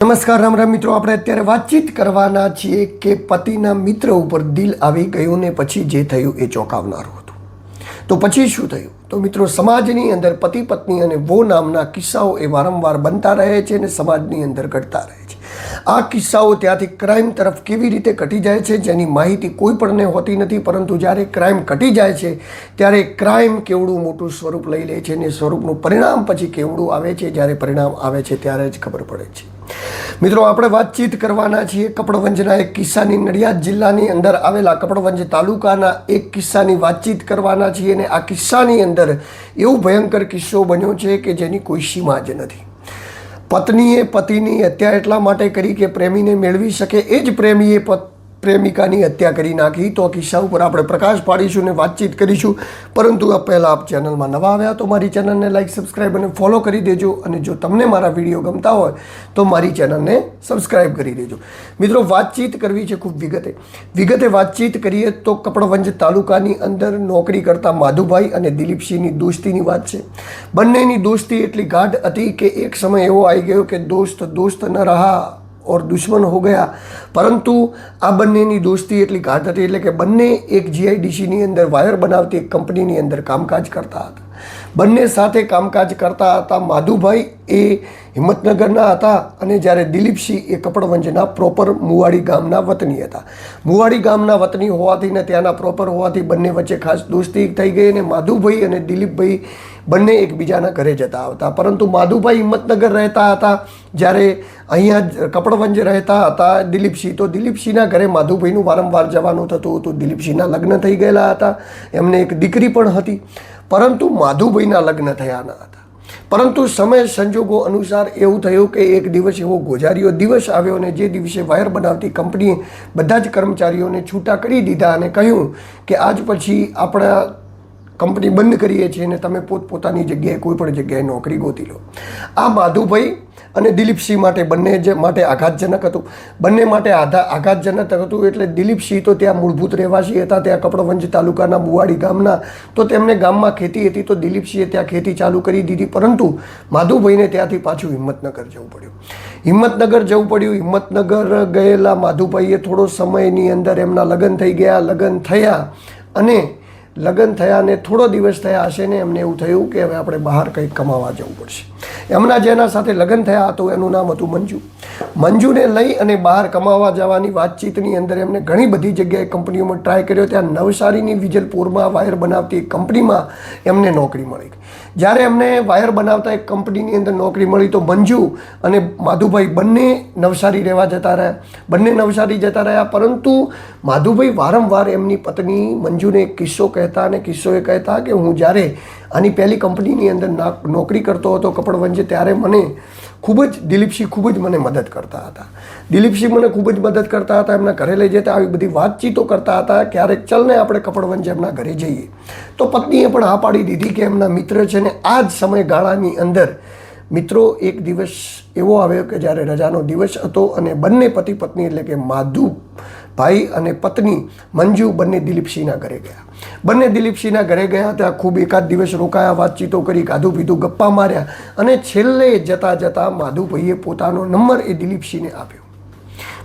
નમસ્કાર રામ રામ મિત્રો, આપણે અત્યારે વાતચીત કરવાના છીએ કે પતિના મિત્ર ઉપર દિલ આવી ગયું ને પછી જે થયું એ ચોંકાવનારું હતું. તો પછી શું થયું? તો મિત્રો, સમાજની અંદર પતિ પત્ની અને વો નામના કિસ્સાઓ એ વારંવાર બનતા રહે છે અને સમાજની અંદર ઘટતા રહે છે. આ કિસ્સાઓ ત્યાંથી ક્રાઇમ તરફ કેવી રીતે ઘટી જાય છે જેની માહિતી કોઈ પણને હોતી નથી, પરંતુ જ્યારે ક્રાઇમ ઘટી જાય છે ત્યારે ક્રાઇમ કેવડું મોટું સ્વરૂપ લઈ લે છે અને સ્વરૂપનું પરિણામ પછી કેવડું આવે છે. જ્યારે પરિણામ આવે છે ત્યારે જ ખબર પડે છે. મિત્રો, આપણે વાતચીત કરવાના છીએ કપડવંજના એક કિસ્સાની. નડિયાદ જિલ્લાની અંદર આવેલા કપડવંજ તાલુકાના એક કિસ્સાની વાતચીત કરવાના છીએ અને આ કિસ્સાની અંદર એવું ભયંકર કિસ્સો બન્યો છે કે જેની કોઈ સીમા જ નથી. પત્નીએ પતિની હત્યા એટલા માટે કરી કે પ્રેમીને મેળવી શકે, એ જ પ્રેમીએ પ્રેમિકાની હત્યા કરી નાખી. તો આ કિસ્સા ઉપર આપણે પ્રકાશ પાડીશું અને વાતચીત કરીશું. પરંતુ આ પહેલાં આપ ચેનલમાં નવા આવ્યા તો મારી ચેનલને લાઇક, સબસ્ક્રાઈબ અને ફોલો કરી દેજો. અને જો તમને મારા વિડીયો ગમતા હોય તો મારી ચેનલને સબસ્ક્રાઈબ કરી દેજો. મિત્રો, વાતચીત કરવી છે ખૂબ વિગતે વાતચીત કરીએ તો કપડવંજ તાલુકાની અંદર નોકરી કરતા માધુભાઈ અને દિલીપસિંહની દોસ્તીની વાત છે. બંનેની દોસ્તી એટલી ગાઢ હતી કે એક સમય એવો આવી ગયો કે દોસ્ત દોસ્ત ન રહા और दुश्मन हो गया. પરંતુ આ બંનેની દોસ્તી એટલી ગાઢ હતી એટલે કે બંને એક જીઆઈડીસીની અંદર વાયર બનાવતી એક કંપનીની અંદર કામકાજ કરતા હતા. બંને સાથે કામકાજ કરતા હતા. માધુભાઈ એ હિંમતનગરના હતા અને જ્યારે દિલીપસિંહ એ કપડવંજના પ્રોપર મુવાડી ગામના વતની હતા. મુવાડી ગામના વતની હોવાથી ને ત્યાંના પ્રોપર હોવાથી બંને વચ્ચે ખાસ દોસ્તી થઈ ગઈ અને માધુભાઈ અને દિલીપભાઈ બંને એકબીજાના ઘરે જતા આવતા. પરંતુ માધુભાઈ હિંમતનગર રહેતા હતા જ્યારે અહીંયા કપડવંજ રહેતા હતા દિલીપસિંહ. તો દિલીપસિંહના ઘરે માધુભાઈનું વારંવાર જવાનું થતું હતું. દિલીપસિંહના લગ્ન થઈ ગયેલા હતા, એમને એક દીકરી પણ હતી, પરંતુ માધુભાઈના લગ્ન થયા ન હતા. પરંતુ સમય સંજોગો અનુસાર એવું થયું કે એક દિવસ એવો ગોજારીયો દિવસ આવ્યો અને જે દિવસે વાયર બનાવતી કંપનીએ બધા જ કર્મચારીઓને છૂટા કરી દીધા અને કહ્યું કે આજ પછી આપણા કંપની બંધ કરીએ છીએ અને તમે પોતપોતાની જગ્યાએ કોઈ પણ જગ્યાએ નોકરી ગોતી લો. આ માધુભાઈ અને દિલીપસિંહ માટે બંને માટે આઘાતજનક હતું. બંને માટે આઘાતજનક હતું એટલે દિલીપસિંહ તો ત્યાં મૂળભૂત રહેવાસી હતા, ત્યાં કપડવંજ તાલુકાના મુવાડી ગામના. તો તેમને ગામમાં ખેતી હતી તો દિલીપસિંહે ત્યાં ખેતી ચાલુ કરી દીધી. પરંતુ માધુભાઈને ત્યાંથી પાછું હિંમતનગર જવું પડ્યું. હિંમતનગર ગયેલા માધુભાઈએ થોડો સમયની અંદર એમના લગ્ન થઈ ગયા. લગ્ન થયા ને થોડો દિવસ થયા હશે ને એમને એવું થયું કે હવે આપણે બહાર કંઈક કમાવા જવું પડશે. એમના જેના સાથે લગ્ન થયા હતું એનું નામ હતું મંજુ. મંજુને લઈ અને બહાર કમાવા જવાની વાતચીતની અંદર એમને ઘણી બધી જગ્યાએ કંપનીઓમાં ટ્રાય કર્યો. ત્યાં નવસારીની વિજલપુરમાં વાયર બનાવતી એક કંપનીમાં એમને નોકરી મળી. જ્યારે એમને વાયર બનાવતા એક કંપનીની અંદર નોકરી મળી તો મંજુ અને માધુભાઈ બંને નવસારી જતા રહ્યા. પરંતુ માધુભાઈ વારંવાર એમની પત્ની મંજુને એક કિસ્સો એ કહેતા કે હું જ્યારે આની પહેલી કંપનીની અંદર નોકરી કરતો હતો કપડવંજે, ત્યારે મને દિલીપસિંહ ખૂબ જ મને મદદ કરતા હતા. એમના ઘરે લઈ જતા, આવી બધી વાતચીતો કરતા હતા. ક્યારેક ચલને આપણે કપડવંજ એમના ઘરે જઈએ. તો પત્નીએ પણ હા પાડી દીધી કે એમના મિત્ર છે ને આ જ સમયગાળાની અંદર મિત્રો એક દિવસ એવો આવ્યો કે જ્યારે રજાનો દિવસ હતો અને બંને પતિ પત્ની એટલે કે માધુભાઈ અને પત્ની મંજુ બંને દિલીપસિંહના ઘરે ગયા. ત્યાં ખૂબ એકાદ દિવસ રોકાયા, વાતચીતો કરી, ખાધું પીધું, ગપ્પા માર્યા અને છેલ્લે જતાં માધુભાઈએ પોતાનો નંબર એ દિલીપસિંહને આપ્યો.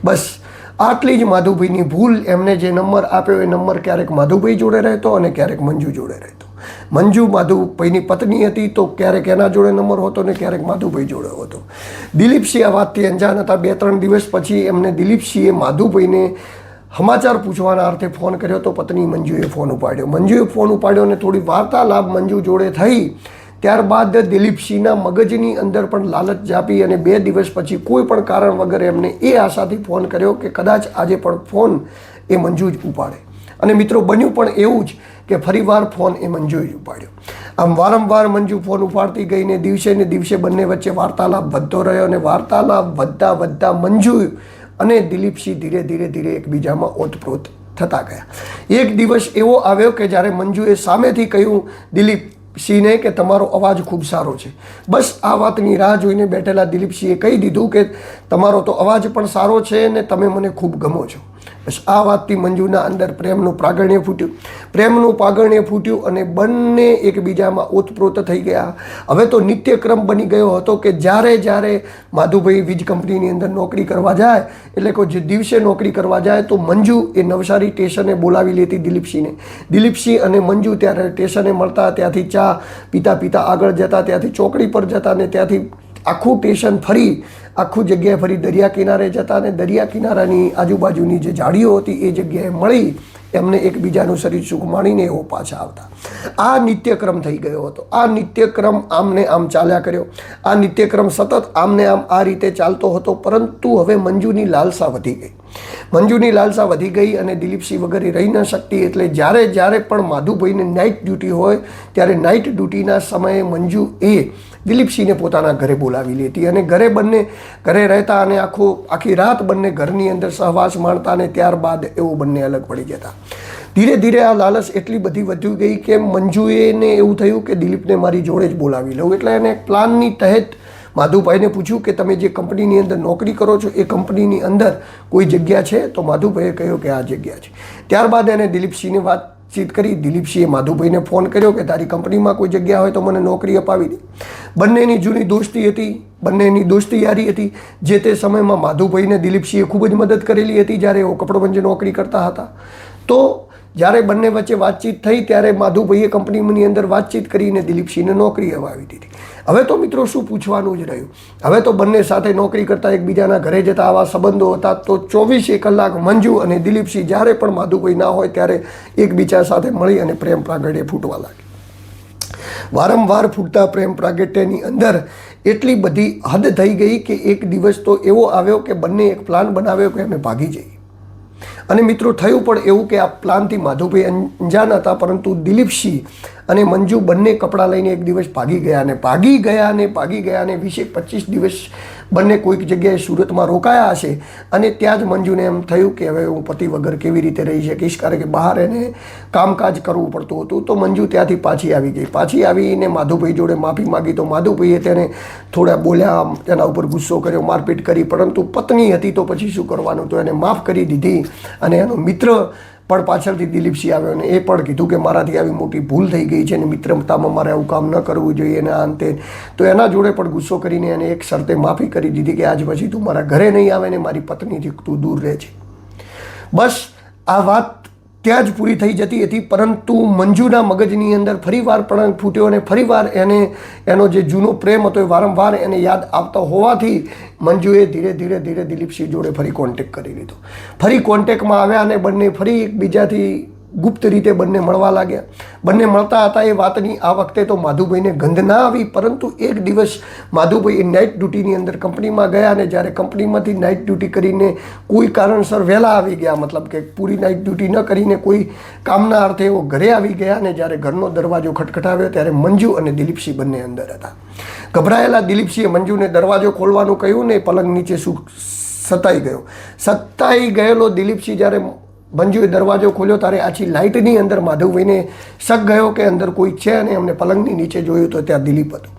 બસ આટલી જ માધુભાઈની ભૂલ. એમને જે નંબર આપ્યો એ નંબર ક્યારેક માધુભાઈ જોડે રહેતો અને ક્યારેક મંજુ જોડે રહેતો. મંજુ માધુભાઈની પત્ની હતી તો ક્યારેક એના જોડે નંબર હોતો ને ક્યારેક માધુભાઈ જોડે હોતો. દિલીપસિંહ આ વાતથી અંજાન હતા. 2-3 દિવસ પછી એમને દિલીપસિંહે માધુભાઈને સમાચાર પૂછવાના અર્થે ફોન કર્યો તો પત્ની મંજુએ ફોન ઉપાડ્યો અને થોડી વાર્તાલાપ મંજુ જોડે થઈ. ત્યારબાદ દિલીપસિંહના મગજની અંદર પણ લાલચ જાપી અને 2 દિવસ પછી કોઈ પણ કારણ વગર એમને એ આશાથી ફોન કર્યો કે કદાચ આજે પણ ફોન એ મંજુ જ ઉપાડે. અને મિત્રો, બન્યું પણ એવું જ કે ફરીવાર ફોન એ મંજુએ જ ઉપાડ્યો. આમ વારંવાર મંજુ ફોન ઉપાડતી ગઈ ને દિવસે બંને વચ્ચે વાર્તાલાપ વધતો રહ્યો અને વાર્તાલાપ વધતા મંજુ અને દિલીપસિંહ ધીરે એકબીજામાં ઓતપ્રોત થતા ગયા. એક દિવસ એવો આવ્યો કે જ્યારે મંજુએ સામેથી કહ્યું દિલીપસિંહને કે તમારો અવાજ ખૂબ સારો છે. બસ આ વાતની રાહ જોઈને બેઠેલા દિલીપસિંહે કહી દીધું કે તમારો તો અવાજ પણ સારો છે ને તમે મને ખૂબ ગમો છો. બસ આ વાતથી મંજુના અંદર પ્રેમનું પ્રાગણ્ય ફૂટ્યું અને બંને એકબીજામાં ઓતપ્રોત થઈ ગયા. હવે તો નિત્યક્રમ બની ગયો હતો કે જ્યારે માધુભાઈ વીજ કંપનીની અંદર નોકરી કરવા જાય, એટલે કે જે દિવસે નોકરી કરવા જાય તો મંજુ એ નવસારી સ્ટેશને બોલાવી લેતી દિલીપસિંહને. દિલીપસિંહ અને મંજુ ત્યારે સ્ટેશને મળતા, ત્યાંથી ચા પીતા આગળ જતા, ત્યાંથી ચોકડી પર જતા ને ત્યાંથી આખું સ્ટેશન ફરી આખું જગ્યાએ ફરી દરિયા કિનારે જતા અને દરિયા કિનારાની આજુબાજુની જે ઝાડીઓ હતી એ જગ્યાએ મળી એમને એકબીજાનું શરીર સુખ માણીને એવો પાછા આવતા. આ નિત્યક્રમ થઈ ગયો હતો. આ નિત્યક્રમ આમને આમ ચાલ્યા કર્યો. આ નિત્યક્રમ સતત આમને આમ આ રીતે ચાલતો હતો. પરંતુ હવે મંજુની લાલસા વધી ગઈ અને દિલીપસિંહ વગર રહી ન શકતી. એટલે જ્યારે પણ માધુભાઈને નાઇટ ડ્યુટી હોય ત્યારે નાઇટ ડ્યુટીના સમયે મંજુ એ દિલીપસિંહને પોતાના ઘરે બોલાવી લેતી અને ઘરે રહેતા અને આખી રાત બંને ઘરની અંદર સહવાસ માણતા અને ત્યારબાદ એવો બંને અલગ પડી જતા. ધીરે ધીરે આ લાલચ એટલી બધી વધી ગઈ કે મંજુને એવું થયું કે દિલીપને મારી જોડે જ બોલાવી લઉં. એટલે એને પ્લાનની તહેત માધુભાઈને પૂછ્યું કે તમે જે કંપનીની અંદર નોકરી કરો છો એ કંપનીની અંદર કોઈ જગ્યા છે? તો માધુભાઈએ કહ્યું કે આ જગ્યા છે. ત્યારબાદ એને દિલીપસિંહને વાતચીત કરી. દિલીપસિંહે માધુભાઈને ફોન કર્યો કે તારી કંપનીમાં કોઈ જગ્યા હોય તો મને નોકરી અપાવી દે. બંનેની જૂની દોસ્તી હતી, બંનેની દોસ્તી યારી હતી. જે તે સમયમાં માધુભાઈને દિલીપસિંહે ખૂબ જ મદદ કરેલી હતી જ્યારે એઓ કપડવંજે નોકરી કરતા હતા. તો જ્યારે બંને વચ્ચે વાતચીત થઈ ત્યારે માધુભાઈએ કંપનીની અંદર વાતચીત કરીને દિલીપસિંહને નોકરી અપાવી દીધી. હવે તો મિત્રો શું પૂછવાનું જ રહ્યું. હવે તો બંને સાથે નોકરી કરતા, એકબીજાના ઘરે જતા આવા સંબંધો હતા. તો 24 કલાક મંજુ અને દિલીપસિંહ જ્યારે પણ માધુભાઈ ના હોય ત્યારે એકબીજા સાથે મળી અને પ્રેમ પ્રાગટ્ય ફૂટવા લાગે. વારંવાર ફૂટતા પ્રેમ પ્રાગટ્યની અંદર એટલી બધી હદ થઈ ગઈ કે એક દિવસ તો એવો આવ્યો કે બંને એક પ્લાન બનાવ્યો કે અમે ભાગી જઈએ. અને મિત્રો થયું પણ એવું કે આ પ્લાનથી માધુભાઈ અંજાન હતા. પરંતુ દિલીપસિંહ અને મંજુ બંને કપડાં લઈને એક દિવસ ભાગી ગયા અને 20-25 દિવસ બંને કોઈક જગ્યાએ સુરતમાં રોકાયા હશે. અને ત્યાં જ મંજુને એમ થયું કે હવે હું પતિ વગર કેવી રીતે રહી શકીશ, કારણ કે બહાર એને કામકાજ કરવું પડતું હતું. તો મંજુ ત્યાંથી પાછી આવી ગઈ. પાછી આવીને માધુભાઈ જોડે માફી માગી. તો માધુભાઈએ તેને થોડા બોલ્યા, તેના ઉપર ગુસ્સો કર્યો, મારપીટ કરી. પરંતુ પત્ની હતી તો પછી શું કરવાનું, તો એને માફ કરી દીધી. અને એનો મિત્ર પણ પાછળથી દિલીપસિંહ આવ્યો અને એ પણ કીધું કે મારાથી આવી મોટી ભૂલ થઈ ગઈ છે અને મિત્રતામાં મારે આવું કામ ન કરવું જોઈએ એના અંતે. તો એના જોડે પણ ગુસ્સો કરીને એને એક શરતે માફી કરી દીધી કે આજ પછી તું મારા ઘરે નહીં આવે ને મારી પત્નીથી તું દૂર રહે છે. બસ આ વાત ત્યાં જ પૂરી થઈ જતી હતી. પરંતુ મંજુના મગજની અંદર ફરીવાર પ્રાણ ફૂટ્યો અને ફરીવાર એનો જે જૂનો પ્રેમ હતો એ વારંવાર એને યાદ આવતો હોવાથી મંજુએ ધીરે ધીરે દિલીપસિંહ જોડે ફરી કોન્ટેક્ટ કરી લીધો. ફરી કોન્ટેક્ટમાં આવ્યા અને બંને ફરી એકબીજાથી ગુપ્ત રીતે બંને મળવા લાગ્યા. બંને મળતા હતા એ વાતની આ વખતે તો માધુભાઈને ગંધ ના આવી. પરંતુ એક દિવસ માધુભાઈ નાઇટ ડ્યુટીની અંદર કંપનીમાં ગયા અને જ્યારે કંપનીમાંથી નાઇટ ડ્યુટી કરીને કોઈ કારણસર વહેલા આવી ગયા, મતલબ કે પૂરી નાઇટ ડ્યુટી ન કરીને કોઈ કામના અર્થે એવો ઘરે આવી ગયા. અને જ્યારે ઘરનો દરવાજો ખટખટાવ્યો ત્યારે મંજુ અને દિલીપસિંહ બંને અંદર હતા. ગભરાયેલા દિલીપસિંહે મંજુને દરવાજો ખોલવાનું કહ્યું ને પલંગ નીચે સતાઈ ગયેલો દિલીપસિંહ જ્યારે મંજુએ દરવાજો ખોલ્યો ત્યારે આછી લાઇટની અંદર માધુભાઈને શક ગયો કે અંદર કોઈ છે. અને એમને પલંગની નીચે જોયું તો ત્યાં દિલીપ હતો.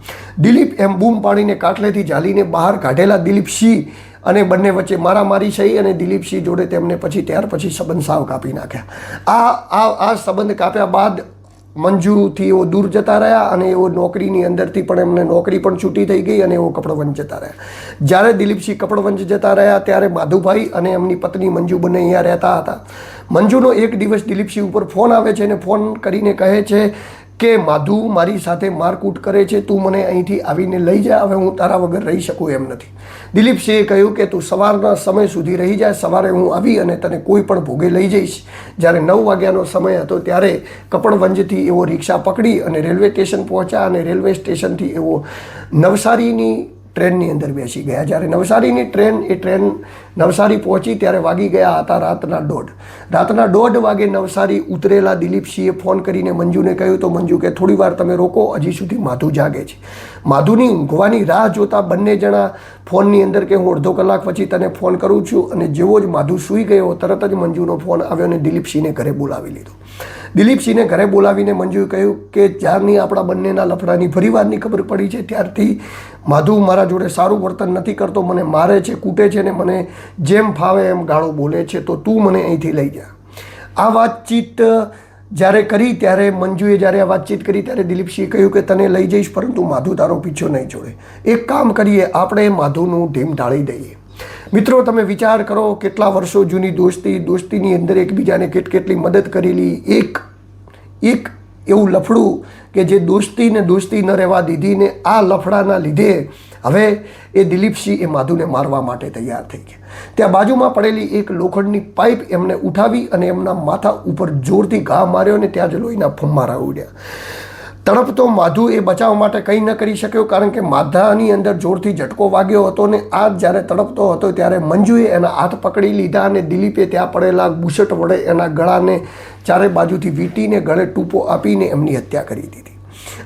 દિલીપ એમ બૂમ પાડીને કાટલેથી ઝાલીને બહાર કાઢેલા દિલીપસિંહ અને બંને વચ્ચે મારામારી થઈ અને દિલીપસિંહ જોડે તેમને ત્યાર પછી સંબંધ સાવ કાપી નાખ્યા. આ સંબંધ કાપ્યા બાદ મંજુથી એવો દૂર જતા રહ્યા અને એવો નોકરીની અંદરથી પણ એમને નોકરી પણ છૂટી થઈ ગઈ અને એવો કપડવંજ જતા રહ્યા. જ્યારે દિલીપસિંહ કપડવંજ જતા રહ્યા ત્યારે માધુભાઈ અને એમની પત્ની મંજુ બંને અહીંયા રહેતા હતા. મંજુનો એક દિવસ દિલીપસિંહ ઉપર ફોન આવે છે અને ફોન કરીને કહે છે કે માધુ મારી સાથે મારકૂટ કરે છે, તું મને અહીંથી આવીને લઈ જા, હવે હું તારા વગર રહી શકું એમ નથી. દિલીપસિંહે કહ્યું કે તું સવારના સમય સુધી રહી જાય, સવારે હું આવી અને તને કોઈ પણ ભોગે લઈ જઈશ. જ્યારે 9 વાગ્યાનો સમય હતો ત્યારે કપડવંજથી એવો રિક્ષા પકડી અને રેલવે સ્ટેશન પહોંચ્યા અને રેલવે સ્ટેશનથી એવો નવસારીની ટ્રેનની અંદર બેસી ગયા. જ્યારે નવસારીની ટ્રેન નવસારી પહોંચી ત્યારે વાગી ગયા હતા રાતના 1:30 વાગે નવસારી ઉતરેલા દિલીપસિંહે ફોન કરીને મંજુને કહ્યું તો મંજુ કે થોડી વાર તમે રોકો, હજી સુધી માધુ જાગે છે. માધુની ઊંઘવાની રાહ જોતા બંને જણા ફોનની અંદર કે હું અડધો કલાક પછી તને ફોન કરું છું, અને જેવો જ માધુ સૂઈ ગયો તરત જ મંજુનો ફોન આવ્યો અને દિલીપસિંહને ઘરે બોલાવી લીધો. દિલીપસિંહને ઘરે બોલાવીને મંજુએ કહ્યું કે જ્યારની આપણા બંનેના લફડાની ફરીવારની ખબર પડી છે ત્યારથી માધુ મારા જોડે સારું વર્તન નથી કરતો, મને મારે છે, કૂટે છે ને મને જેમ ફાવે એમ ગાળો બોલે છે, તો તું મને અહીંથી લઈ જા. આ વાતચીત જ્યારે કરી ત્યારે મંજુએ જ્યારે આ વાતચીત કરી ત્યારે દિલીપસિંહે કહ્યું કે તને લઈ જઈશ પરંતુ માધુ તારો પીછો નહીં છોડે. એક કામ કરીએ, આપણે માધુનું ઢીમ ઢાળી દઈએ. મિત્રો તમે વિચાર કરો, કેટલા વર્ષો જૂની દોસ્તીની અંદર એકબીજાને કેટલી મદદ કરેલી, એક એવું લફડું કે જે દોસ્તી ન રહેવા દીધી ને આ લફડાના લીધે હવે એ દિલીપસિંહ એ માધુને મારવા માટે તૈયાર થઈ ગયા. ત્યાં બાજુમાં પડેલી એક લોખંડની પાઇપ એમને ઉઠાવી અને એમના માથા ઉપર જોરથી ઘા માર્યો અને ત્યાં જ લોહીના ફમ્મારા ઉડ્યા. તડપતો માધુ એ બચાવ માટે કંઈ ન કરી શક્યો કારણ કે માથાની અંદર જોરથી ઝટકો વાગ્યો હતો ને આ જ્યારે તડપતો હતો ત્યારે મંજુએ એના હાથ પકડી લીધા અને દિલીપે ત્યાં પડેલા બુશટ વડે એના ગળાને ચારે બાજુથી વીંટીને ગળે ટૂંપો આપીને એમની હત્યા કરી દીધી.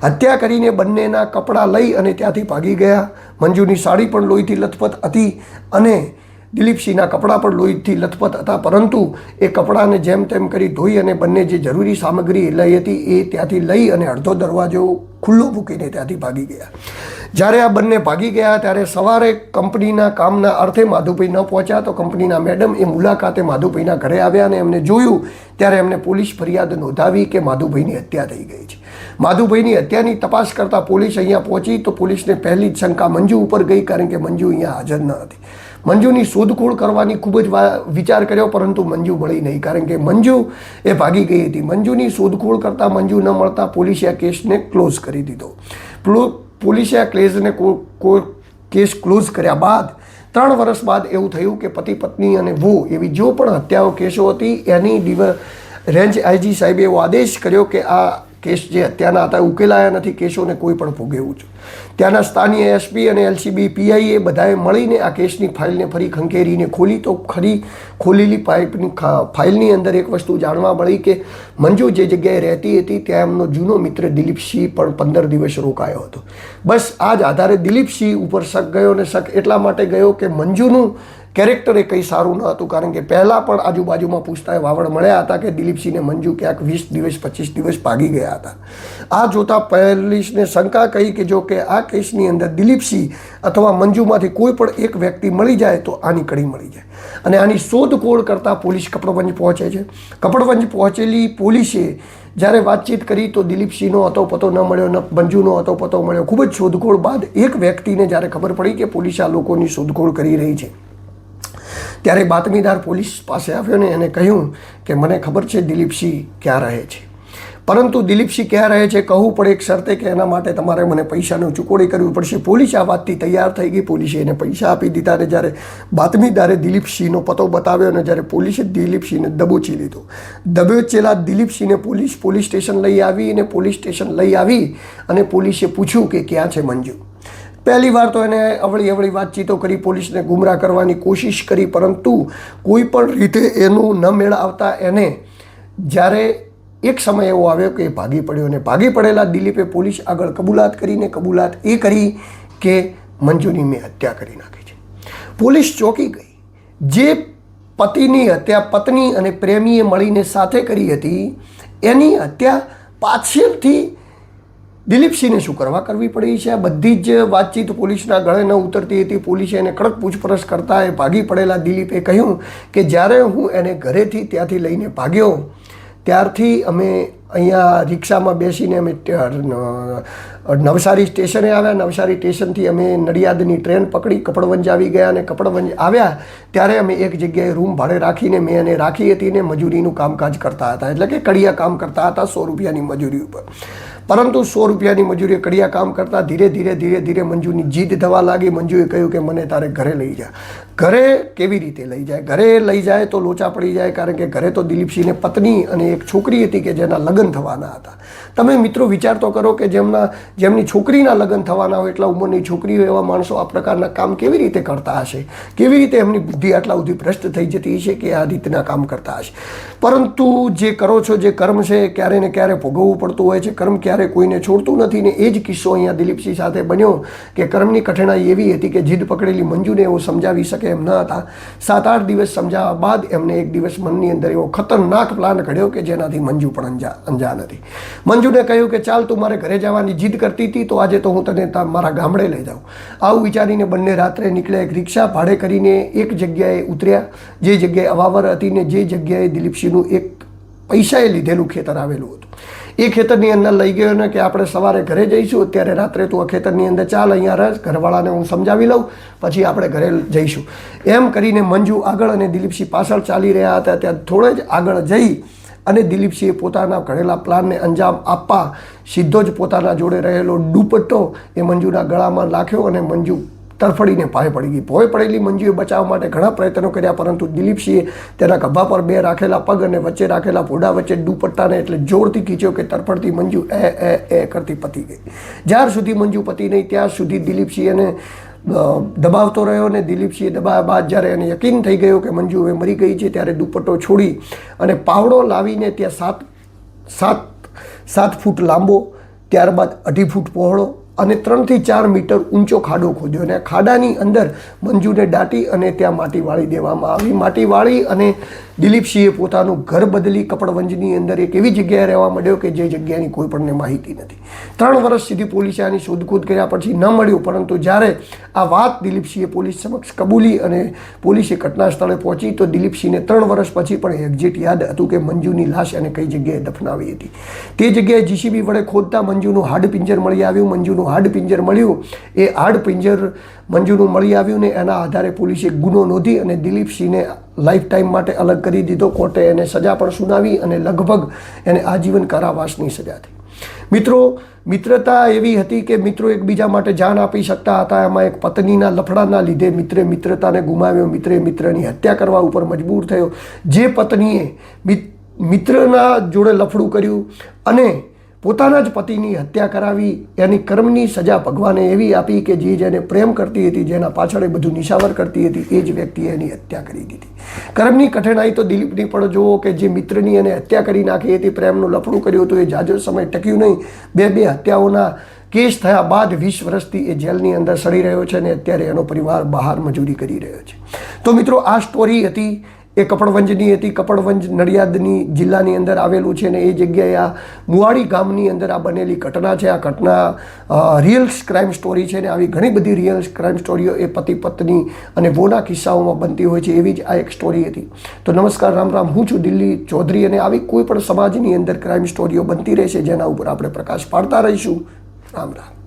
હત્યા કરીને બંનેના કપડાં લઈ અને ત્યાંથી ભાગી ગયા. મંજુની સાડી પણ લોહીથી લથપથ હતી અને દિલીપસિંહના કપડાં પણ લોહીથી લથપથ હતા, પરંતુ એ કપડાને જેમ તેમ કરી ધોઈ અને બંને જે જરૂરી સામગ્રી લઈ હતી એ ત્યાંથી લઈ અને અડધો દરવાજો ખુલ્લો મૂકીને ત્યાંથી ભાગી ગયા. જ્યારે આ બંને ભાગી ગયા ત્યારે સવારે કંપનીના કામના અર્થે માધુભાઈ ન પહોંચ્યા તો કંપનીના મેડમ એ મુલાકાતે માધુભાઈના ઘરે આવ્યા અને એમને જોયું ત્યારે એમને પોલીસ ફરિયાદ નોંધાવી કે માધુભાઈની હત્યા થઈ ગઈ છે. માધુભાઈની હત્યાની તપાસ કરતાં પોલીસ અહીંયા પહોંચી તો પોલીસને પહેલી જ શંકા મંજુ ઉપર ગઈ કારણ કે મંજુ અહીંયા હાજર ન હતી. મંજુની શોધખોળ કરવાની ખૂબ જ વિચાર કર્યો પરંતુ મંજુ મળી નહીં કારણ કે મંજુ એ ભાગી ગઈ હતી. મંજુની શોધખોળ કરતાં મંજુ ન મળતા પોલીસે આ કેસને ક્લોઝ કરી દીધો. પોલીસે આ કેસ ક્લોઝ કર્યા બાદ 3 વર્ષ બાદ એવું થયું કે પતિ પત્ની અને વહુ એવી જો પણ હત્યાઓ કેસો હતી એની રેન્જ આઈજી સાહેબે એવો આદેશ કર્યો કે આ કેસ જે હત્યાના હતા ઉકેલાયા નથી, કેસોને કોઈ પણ ભોગવ્યું છે. ત્યાંના સ્થાનીય એસપી અને એલસીબી પીઆઈ એ બધાએ મળીને આ કેસની ફાઇલને ફરી ખંખેરીને ખોલી તો ખોલેલી ફાઇલની અંદર એક વસ્તુ જાણવા મળી કે મંજુ જે જગ્યાએ રહેતી હતી ત્યાં એમનો જૂનો મિત્ર દિલીપસિંહ પણ 15 દિવસ રોકાયો હતો. બસ આ જ આધારે દિલીપસિંહ ઉપર શક ગયો અને શક એટલા માટે ગયો કે મંજુનું કેરેક્ટર એ કંઈ સારું ન હતું કારણ કે પહેલાં પણ આજુબાજુમાં પૂછતા વાવડ મળ્યા હતા કે દિલીપસિંહને મંજુ ક્યાંક 20 દિવસ 25 દિવસ ભાગી ગયા હતા. આ જોતાં પોલીસને શંકા કહી કે જો કે આ કેસની અંદર દિલીપસિંહ અથવા મંજુમાંથી કોઈ પણ એક વ્યક્તિ મળી જાય તો આની કડી મળી જાય અને આની શોધખોળ કરતાં પોલીસ કપડવંજ પહોંચે છે. કપડવંજ પહોંચેલી પોલીસે જ્યારે વાતચીત કરી તો દિલીપસિંહનો અતોપતો ન મળ્યો, ન મંજુનો અતોપતો મળ્યો. ખૂબ જ શોધખોળ બાદ એક વ્યક્તિને જ્યારે ખબર પડી કે પોલીસ આ લોકોની શોધખોળ કરી રહી છે ત્યારે બાતમીદાર પોલીસ પાસે આવ્યો ને એને કહ્યું કે મને ખબર છે દિલીપસિંહ ક્યાં રહે છે, પરંતુ દિલીપસિંહ ક્યાં રહે છે કહું પડે એક શરતે કે એના માટે તમારે મને પૈસાની ચૂકવણી કરવી પડશે. પોલીસ આ વાતથી તૈયાર થઈ ગઈ. પોલીસે એને પૈસા આપી દીધા અને જ્યારે બાતમીદારે દિલીપસિંહનો પતો બતાવ્યો અને જ્યારે પોલીસે દિલીપસિંહને દબોચી લીધો. દબોચેલા દિલીપસિંહને પોલીસ સ્ટેશન લઈ આવી અને પોલીસ સ્ટેશન લઈ આવી અને પોલીસે પૂછ્યું કે ક્યાં છે મંજુ. પહેલી વાર તો એને અવળી વાતચીતો કરી, પોલીસને ગુમરાહ કરવાની કોશિશ કરી, પરંતુ કોઈ પણ રીતે એનું ન મેળ આવતા એને જ્યારે એક સમય એવો આવ્યો કે એ ભાગી પડ્યો અને ભાગી પડેલા દિલીપે પોલીસ આગળ કબૂલાત એ કરી કે મંજુની મેં હત્યા કરી નાખી છે. પોલીસ ચોંકી ગઈ. જે પતિની હત્યા પત્ની અને પ્રેમીએ મળીને સાથે કરી હતી એની હત્યા પાછળથી દિલીપસિંહને શું કરવી પડી છે. આ બધી જ વાતચીત પોલીસના ગળે ન ઉતરતી હતી. પોલીસે એને કડક પૂછપરછ કરતા એ ભાગી પડેલા દિલીપે કહ્યું કે જ્યારે હું એને ઘરેથી ત્યાંથી લઈને ભાગ્યો ત્યારથી અમે અહીંયા રિક્ષામાં બેસીને અમે નવસારી સ્ટેશને આવ્યા. નવસારી સ્ટેશનથી અમે નડિયાદની ટ્રેન પકડી કપડવંજ આવી ગયા અને કપડવંજ આવ્યા ત્યારે અમે એક જગ્યાએ રૂમ ભાડે રાખીને મેં એને રાખી હતી ને મજૂરીનું કામકાજ કરતા હતા, એટલે કે કડિયા કામ કરતા હતા 100 રૂપિયાની મજૂરી ઉપર. પરંતુ 100 રૂપિયાની મજૂરી કડિયા કામ કરતાં ધીરે ધીરે મંજુની જીદ થવા લાગી. મંજુએ કહ્યું કે મને તારે ઘરે લઈ જા. ઘરે કેવી રીતે લઈ જાય? ઘરે લઈ જાય તો લોચા પડી જાય કારણ કે ઘરે તો દિલીપસિંહને પત્ની અને એક છોકરી હતી કે જેના લગ્ન થવાના હતા. તમે મિત્રો વિચાર તો કરો કે જેમની છોકરીના લગ્ન થવાના હોય એટલા ઉંમરની છોકરીઓ એવા માણસો આ પ્રકારના કામ કેવી રીતે કરતા હશે? કેવી રીતે એમની બુદ્ધિ આટલા સુધી ભ્રષ્ટ થઈ જતી હશે કે આ રીતના કામ કરતા હશે? પરંતુ જે કરો છો, જે કર્મ છે ક્યારે ને ક્યારે ભોગવવું પડતું હોય છે. કર્મ ક્યારે ક્યારેય કોઈને છોડતું નથી ને એ જ કિસ્સો અહીંયા દિલીપસિંહ સાથે બન્યો કે કર્મની કઠણાઈ એવી હતી કે જીદ પકડેલી મંજુને એવું સમજાવી શકે એમ ન હતા. 7-8 દિવસ સમજાવવા બાદ એમને એક દિવસ મનની અંદર એવો ખતરનાક પ્લાન ઘડ્યો કે જેનાથી મંજુ પણ અંજાન હતી. મંજુને કહ્યું કે ચાલ તું મારે ઘરે જવાની જીદ કરતી હતી તો આજે તો હું તને મારા ગામડે લઈ જાઉં. આવું વિચારીને બંને રાત્રે નીકળ્યા. એક રિક્ષા ભાડે કરીને એક જગ્યાએ ઉતર્યા, જે જગ્યાએ અવાવર હતી ને જે જગ્યાએ દિલીપસિંહનું એક પૈસાએ લીધેલું ખેતર આવેલું હતું. એ ખેતરની અંદર લઈ ગયો ને કે આપણે સવારે ઘરે જઈશું, અત્યારે રાત્રે તું આ ખેતરની અંદર ચાલ, અહીંયા રસ, ઘરવાળાને હું સમજાવી લઉં, પછી આપણે ઘરે જઈશું. એમ કરીને મંજુ આગળ અને દિલીપસિંહ પાછળ ચાલી રહ્યા હતા. ત્યાં થોડે જ આગળ જઈ અને દિલીપસિંહે પોતાના ઘડેલા પ્લાનને અંજામ આપવા સીધો જ પોતાના જોડે રહેલો દુપટ્ટો એ મંજુના ગળામાં નાખ્યો અને મંજુ તરફડીને ભોંય પડી ગઈ. ભોંય પડેલી મંજુએ બચાવવા માટે ઘણા પ્રયત્નો કર્યા, પરંતુ દિલીપસિંહે તેના ખભા પર 2 રાખેલા પગ અને વચ્ચે રાખેલા ભોડા વચ્ચે દુપટ્ટાને એટલે જોરથી ખીચ્યો કે તરફડતી મંજુ એ કરતી પતી ગઈ. જ્યાર સુધી મંજુ પતી નહીં ત્યાં સુધી દિલીપસિંહ એને દબાવતો રહ્યો ને દિલીપસિંહે દબાવ્યા બાદ જ્યારે એને યકીન થઈ ગયો કે મંજુ હવે મરી ગઈ છે ત્યારે દુપટ્ટો છોડી અને પાવડો લાવીને ત્યાં 7 ફૂટ લાંબો, ત્યારબાદ 2.5 ફૂટ પહોળો અને 3 થી 4 મીટર ઊંચો ખાડો ખોદ્યો અને ખાડાની અંદર મંજુને દાટી અને ત્યાં માટી વાળી દેવામાં આવી. માટી વાળી અને દિલીપસિંહે પોતાનું ઘર બદલી કપડવંજની અંદર એક એવી જગ્યાએ રહેવા માંડ્યો કે જે જગ્યાની કોઈ પણને માહિતી નથી. 3 વર્ષ સુધી પોલીસે આની શોધખોળ કર્યા પછી ન મળ્યું, પરંતુ જ્યારે આ વાત દિલીપસિંહે પોલીસ સમક્ષ કબૂલી અને પોલીસે ઘટના સ્થળે પહોંચી તો દિલીપસિંહને 3 વર્ષ પછી પણ એક્ઝેક્ટ યાદ હતું કે મંજુની લાશ એને કઈ જગ્યાએ દફનાવી હતી. તે જગ્યાએ જીસીબી વડે ખોદતા મંજુનું હાડપિંજર મળી આવ્યું. મંજુનું હાડપિંજર મળ્યું, એ હાડપિંજર મંજુનું મળી આવ્યું ને એના આધારે પોલીસે ગુનો નોંધી અને દિલીપસિંહને લાઈફ ટાઈમ માટે અલગ કરી દીધો. કોર્ટે એને સજા પણ સુનાવી અને લગભગ એને આજીવન કારાવાસની સજા થઈ. મિત્રો, મિત્રતા એવી હતી કે મિત્રો એકબીજા માટે જાન આપી શકતા હતા. એમાં એક પત્નીના લફડાના લીધે મિત્રે મિત્રતાને ગુમાવ્યો, મિત્રે મિત્રની હત્યા કરવા ઉપર મજબૂર થયો. જે પત્નીએ મિત્રના જોડે લફડું કર્યું અને પોતાના જ પતિની હત્યા કરાવી, એની કર્મની સજા ભગવાને એવી આપી કે જેને પ્રેમ કરતી હતી, જેના પાછળ એ બધું નિશાવર કરતી હતી, એ જ વ્યક્તિએ એની હત્યા કરી દીધી. કર્મની કઠણાઈ તો દિલીપની પણ જુઓ કે જે મિત્રની એને હત્યા કરી નાખી હતી, પ્રેમનું લફડું કર્યું હતું, એ જાજો સમય ટક્યું નહીં. 2 હત્યાઓના કેસ થયા બાદ 20 વર્ષથી એ જેલની અંદર સડી રહ્યો છે અને અત્યારે એનો પરિવાર બહાર મજૂરી કરી રહ્યો છે. તો મિત્રો, આ સ્ટોરી હતી એ કપડવંજની હતી. કપડવંજ નડિયાદની જિલ્લાની અંદર આવેલું છે ને એ જગ્યાએ આ મુવાડી ગામની અંદર આ બનેલી ઘટના છે. આ ઘટના રિયલ ક્રાઇમ સ્ટોરી છે ને આવી ઘણી બધી રિયલ ક્રાઇમ સ્ટોરીઓ એ પતિ પત્ની અને વોના કિસ્સાઓમાં બનતી હોય છે. એવી જ આ એક સ્ટોરી હતી. તો નમસ્કાર, રામ રામ. હું છું દિલ્હી ચૌધરી અને આવી કોઈ પણ સમાજની અંદર ક્રાઇમ સ્ટોરીઓ બનતી રહેશે જેના ઉપર આપણે પ્રકાશ પાડતા રહીશું. રામ રામ.